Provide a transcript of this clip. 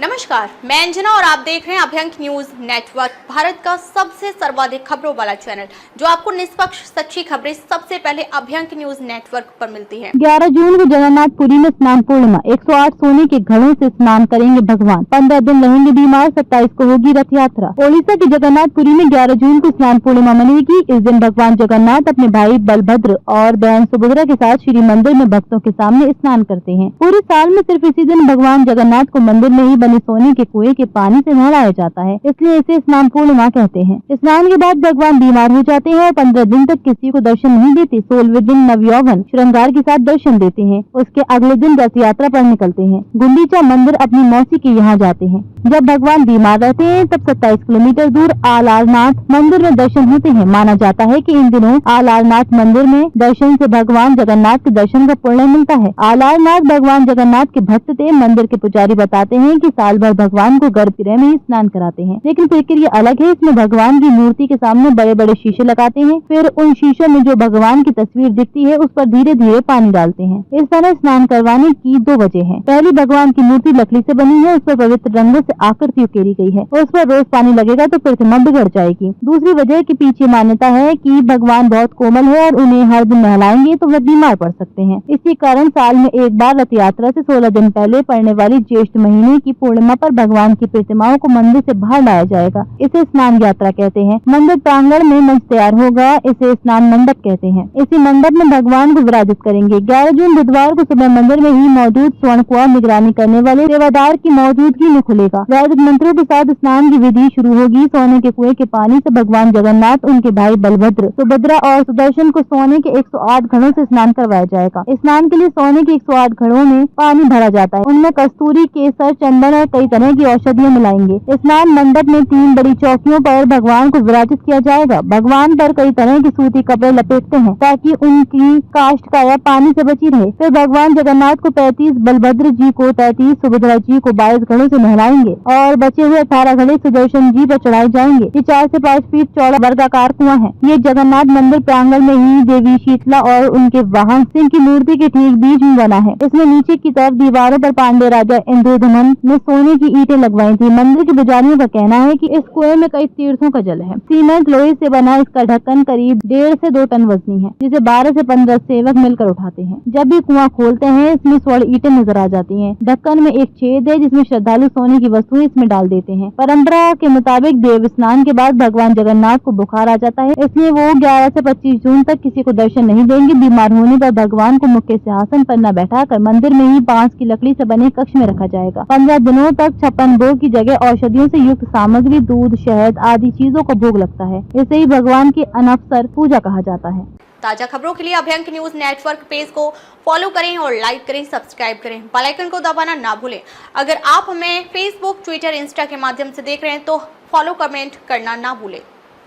नमस्कार, मैं अंजना और आप देख रहे हैं अभ्यंक न्यूज नेटवर्क, भारत का सबसे सर्वाधिक खबरों वाला चैनल, जो आपको निष्पक्ष सच्ची खबरें सबसे पहले अभ्यंक न्यूज नेटवर्क पर मिलती हैं। 11 जून को जगन्नाथपुरी में स्नान पूर्णिमा, 108 सोने के घड़ों से स्नान करेंगे भगवान। 15 दिन रहेंगे बीमार, 27 को होगी रथ यात्रा। ओडिशा के जगन्नाथपुरी में 11 जून को स्नान पूर्णिमा मनेगी। इस दिन भगवान जगन्नाथ अपने भाई बलभद्र और बहन सुभद्रा के साथ श्री मंदिर में भक्तों के सामने स्नान करते हैं। पूरे साल में सिर्फ इसी दिन भगवान जगन्नाथ को मंदिर में ही बने सोने के कुएं के पानी से नहलाया जाता है, इसलिए इसे स्नान पूर्णिमा कहते हैं। स्नान के बाद भगवान बीमार हो जाते हैं और 15 दिन तक किसी को दर्शन नहीं देते। 16वें दिन नवयौवन श्रृंगार के साथ दर्शन देते हैं। उसके अगले दिन रथ यात्रा पर निकलते हैं। गुंडीचा मंदिर अपनी मौसी के यहाँ जाते हैं। जब भगवान बीमार रहते हैं तब 27 किलोमीटर दूर आलारनाथ मंदिर में दर्शन होते हैं। माना जाता है कि इन दिनों आलारनाथ मंदिर में दर्शन से भगवान जगन्नाथ के दर्शन का पुण्य मिलता है। आलारनाथ भगवान जगन्नाथ के भक्त थे। मंदिर के पुजारी बताते हैं कि साल भर भगवान को गर्भगृह में ही स्नान कराते हैं, लेकिन प्रक्रिया अलग है। इसमें भगवान की मूर्ति के सामने बड़े बड़े शीशे लगाते हैं, फिर उन शीशों में जो भगवान की तस्वीर दिखती है उस पर धीरे धीरे पानी डालते हैं। इस तरह स्नान करवाने की 2 वजह है। पहली, भगवान की मूर्ति लकड़ी से बनी है, उस पर पवित्र रंगों से आकृति उकेरी गई है, उस पर रोज पानी लगेगा तो प्रतिमा बिगड़ जाएगी। दूसरी वजह के पीछे मान्यता है कि भगवान बहुत कोमल है और उन्हें हर दिन नहलाएंगे तो वे बीमार पड़ सकते हैं। इसी कारण साल में एक बार रथ यात्रा से 16 दिन पहले पड़ने वाली ज्येष्ठ महीने की पूर्णिमा पर भगवान की प्रतिमाओं को मंदिर से बाहर लाया जाएगा। इसे स्नान यात्रा कहते हैं। मंदिर प्रांगण में मंच तैयार होगा, इसे स्नान मंडप कहते हैं। इसी मंडप में भगवान को विराजित करेंगे। 11 जून बुधवार को सुबह मंदिर में ही मौजूद स्वर्ण कुआं निगरानी करने वाले सेवादार की मौजूदगी में खुलेगा। वैदिक मंत्रों के साथ स्नान की विधि शुरू होगी। सोने के कुएं के पानी से भगवान जगन्नाथ, उनके भाई बलभद्र, सुभद्रा और सुदर्शन को सोने के 108 घड़ों से स्नान करवाया जाएगा। स्नान के लिए सोने के 108 घड़ों में पानी भरा जाता है। उनमें कस्तूरी, केसर, चंदन और कई तरह की औषधियाँ मिलाएंगे। स्नान मंडप में 3 बड़ी चौकियों पर भगवान को विराजित किया जाएगा। भगवान पर कई तरह की सूती कपड़े लपेटते हैं ताकि उनकी काष्ठ काया पानी से बची रहे। फिर भगवान जगन्नाथ को 35, बलभद्र जी को 33, सुभद्रा जी को 22 घड़ों से नहलाएंगे और बचे हुए 18 घड़े सुदर्शन जी पर चढ़ाए जाएंगे। ये 4 से 5 फीट चौड़ा वर्गाकार कुआं है। ये जगन्नाथ मंदिर प्रांगण में ही देवी शीतला और उनके वाहन सिंह की मूर्ति के ठीक बीच में बना है। इसमें नीचे की तरफ दीवारों पर पांडे राजा इंद्रधमन ने सोने की ईंटें लगवाई थी। मंदिर के पुजारियों का कहना है कि इस कुएं में कई तीर्थों का जल है। सीमेंट लोहे से बना इसका ढक्कन करीब 1.5 से 2 टन वजनी है, जिसे 12 से 15 सेवक मिलकर उठाते हैं। जब भी कुआं खोलते हैं इसमें स्वर्ण ईंटें नजर आ जाती हैं। ढक्कन में एक छेद है जिसमें श्रद्धालु सोने की वस्तुएं इसमें डाल देते हैं। परंपरा के मुताबिक देव स्नान के बाद भगवान जगन्नाथ को बुखार आ जाता है, इसलिए वो 11 से 25 जून तक किसी को दर्शन नहीं देंगे। बीमार होने पर भगवान को मुख्य सिंहासन पर न बैठाकर मंदिर में ही बांस की लकड़ी से बने कक्ष में रखा जाएगा। 15 दिनों तक 56 भोग की जगह औषधियों से युक्त सामग्री, दूध, शहद आदि चीजों का भोग लगता है। इसे ही भगवान की अनवसर पूजा कहा जाता है। ताजा खबरों के लिए अभ्यंक न्यूज नेटवर्क पेज को फॉलो करें और लाइक करें, सब्सक्राइब करें, बेल आइकन को दबाना ना भूलें। अगर आप हमें फेसबुक, ट्विटर, इंस्टा के माध्यम से देख रहे हैं तो फॉलो, कमेंट करना ना भूलें।